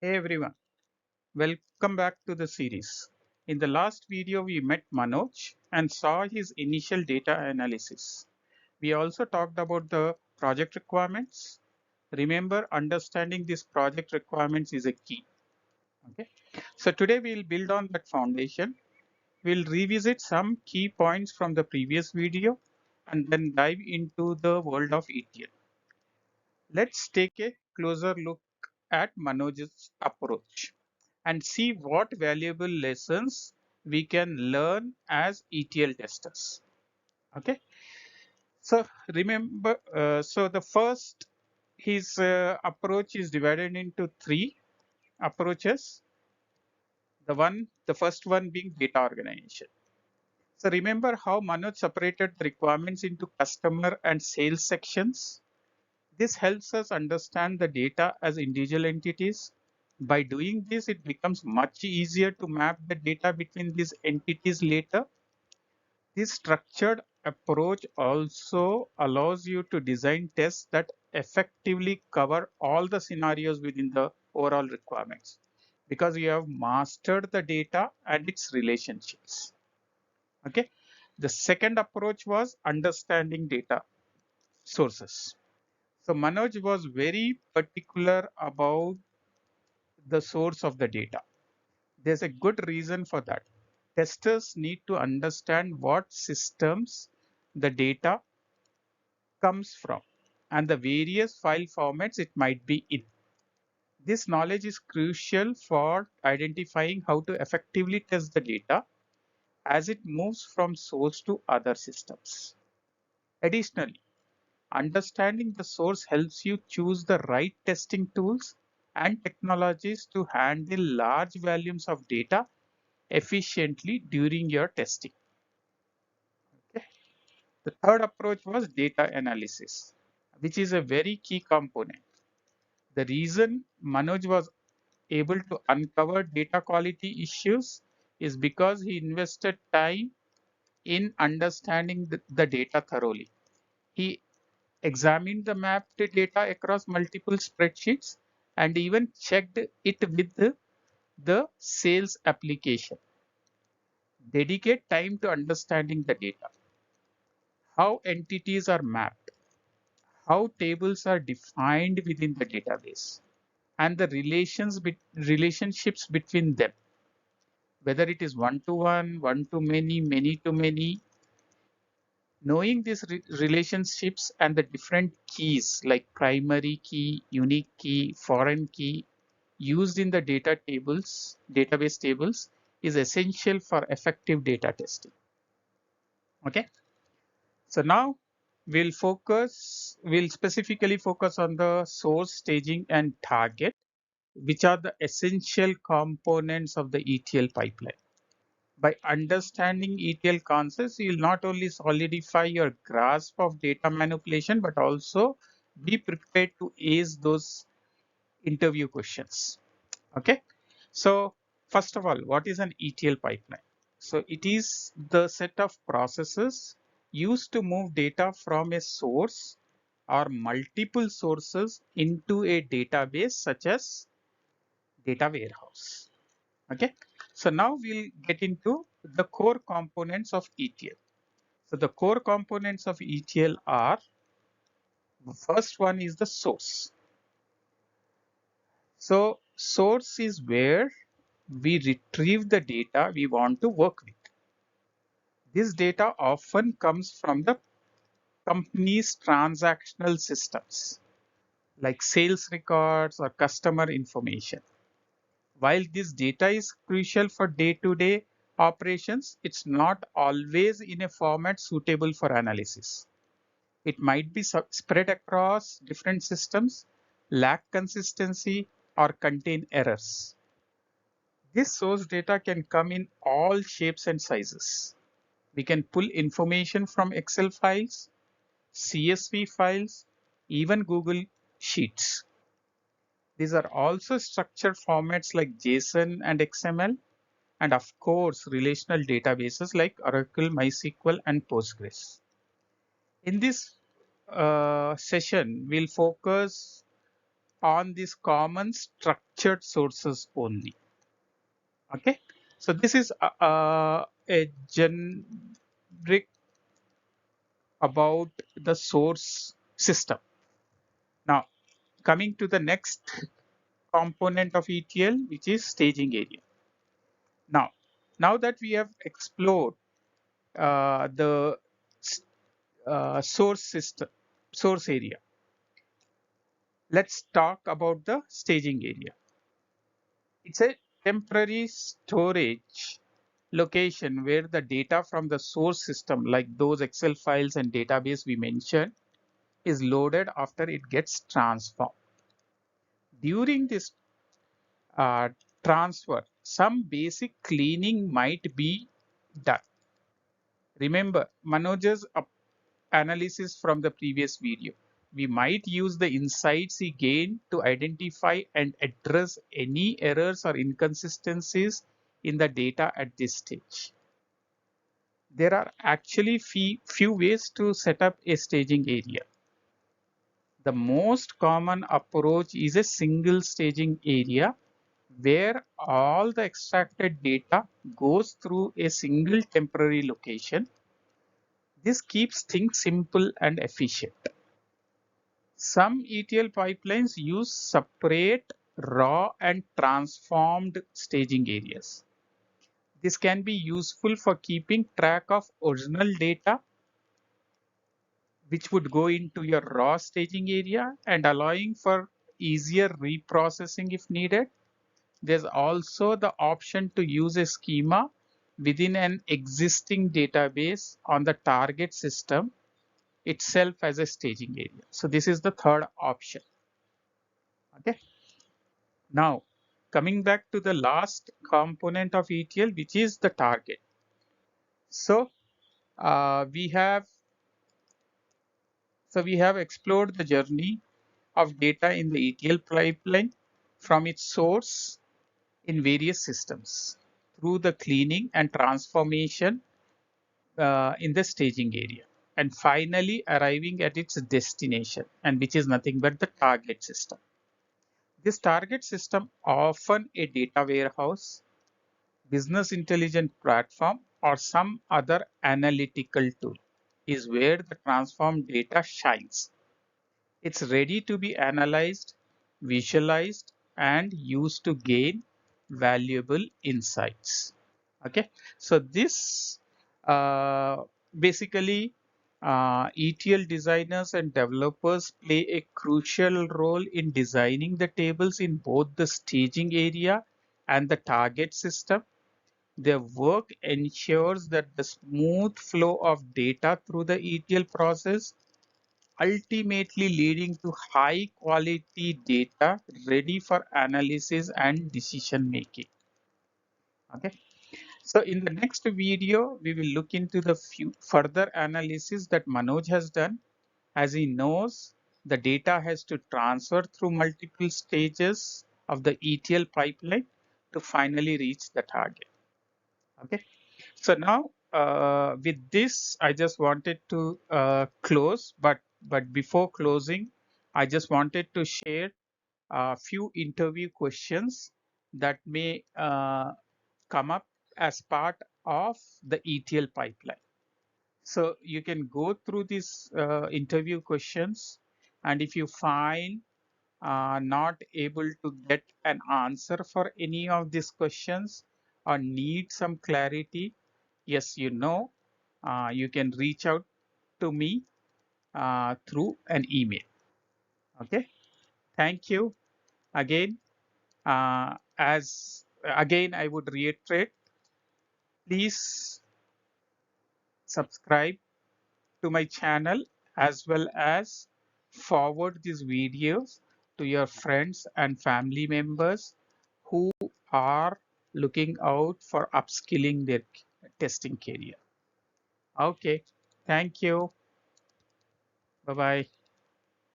Hey everyone, welcome back to the series. In the last video, we met Manoj and saw his initial data analysis. We also talked about the project requirements. Remember, understanding these project requirements is a key. Okay. So today we'll build on that foundation. We'll revisit some key points from the previous video and then dive into the world of ETL. Let's take a closer look at Manoj's approach and see what valuable lessons we can learn as ETL testers. Okay, so remember, so the first, his approach is divided into three approaches. The first one being data organization. So remember how Manoj separated the requirements into customer and sales sections. This helps us understand the data as individual entities. By doing this, it becomes much easier to map the data between these entities later. This structured approach also allows you to design tests that effectively cover all the scenarios within the overall requirements because you have mastered the data and its relationships. Okay. The second approach was understanding data sources. So Manoj was very particular about the source of the data. There's a good reason for that. Testers need to understand what systems the data comes from and the various file formats it might be in. This knowledge is crucial for identifying how to effectively test the data as it moves from source to other systems. Additionally, understanding the source helps you choose the right testing tools and technologies to handle large volumes of data efficiently during your testing. Okay. The third approach was data analysis, which is a very key component. The reason Manoj was able to uncover data quality issues is because he invested time in understanding the data thoroughly. He examined the mapped data across multiple spreadsheets and even checked it with the sales application. Dedicate time to understanding the data, how entities are mapped, how tables are defined within the database, and the relationships between them, whether it is one-to-one, one-to-many, many-to-many. Knowing these relationships and the different keys like primary key, unique key, foreign key used in the database tables is essential for effective data testing. Okay. So now we'll specifically focus on the source, staging, and target, which are the essential components of the ETL pipeline. By understanding ETL concepts, you'll not only solidify your grasp of data manipulation, but also be prepared to ace those interview questions. Okay. So first of all, what is an ETL pipeline? So it is the set of processes used to move data from a source or multiple sources into a database such as data warehouse. Okay. So now we'll get into the core components of ETL. So the core components of ETL are, the first one is the source. So source is where we retrieve the data we want to work with. This data often comes from the company's transactional systems like sales records or customer information. While this data is crucial for day-to-day operations, it's not always in a format suitable for analysis. It might be spread across different systems, lack consistency, or contain errors. This source data can come in all shapes and sizes. We can pull information from Excel files, CSV files, even Google Sheets. These are also structured formats like JSON and XML, and of course, relational databases like Oracle, MySQL, and Postgres. In this session, we'll focus on these common structured sources only. Okay, so this is a generic about the source system. Now, coming to the next component of ETL, which is staging area. Now that we have explored the source system, source area, let's talk about the staging area. It's a temporary storage location where the data from the source system, like those Excel files and database we mentioned, is loaded after it gets transformed. During this transfer, some basic cleaning might be done. Remember Manoj's analysis from the previous video. We might use the insights he gained to identify and address any errors or inconsistencies in the data at this stage. There are actually few ways to set up a staging area. The most common approach is a single staging area where all the extracted data goes through a single temporary location. This keeps things simple and efficient. Some ETL pipelines use separate raw and transformed staging areas. This can be useful for keeping track of original data, which would go into your raw staging area, and allowing for easier reprocessing if needed. There's also the option to use a schema within an existing database on the target system itself as a staging area. So this is the third option. Okay. Now, coming back to the last component of ETL, which is the target. So we have explored the journey of data in the ETL pipeline from its source in various systems through the cleaning and transformation in the staging area, and finally arriving at its destination, and which is nothing but the target system. This target system, often a data warehouse, business intelligence platform, or some other analytical tool, is where the transformed data shines. It's ready to be analyzed, visualized, and used to gain valuable insights. Okay, so this basically ETL designers and developers play a crucial role in designing the tables in both the staging area and the target system. Their work ensures that the smooth flow of data through the ETL process, ultimately leading to high quality data ready for analysis and decision making. Okay. So in the next video, we will look into the few further analysis that Manoj has done. As he knows, the data has to transfer through multiple stages of the ETL pipeline to finally reach the target. Okay. So now with this, I just wanted to close, but before closing, I just wanted to share a few interview questions that may come up as part of the ETL pipeline. So you can go through these interview questions, and if you find not able to get an answer for any of these questions or need some clarity, yes, you can reach out to me through an email. Okay, thank you again. As again, I would reiterate, please subscribe to my channel as well as forward these videos to your friends and family members who are looking out for upskilling their testing career. Okay, thank you. Bye bye.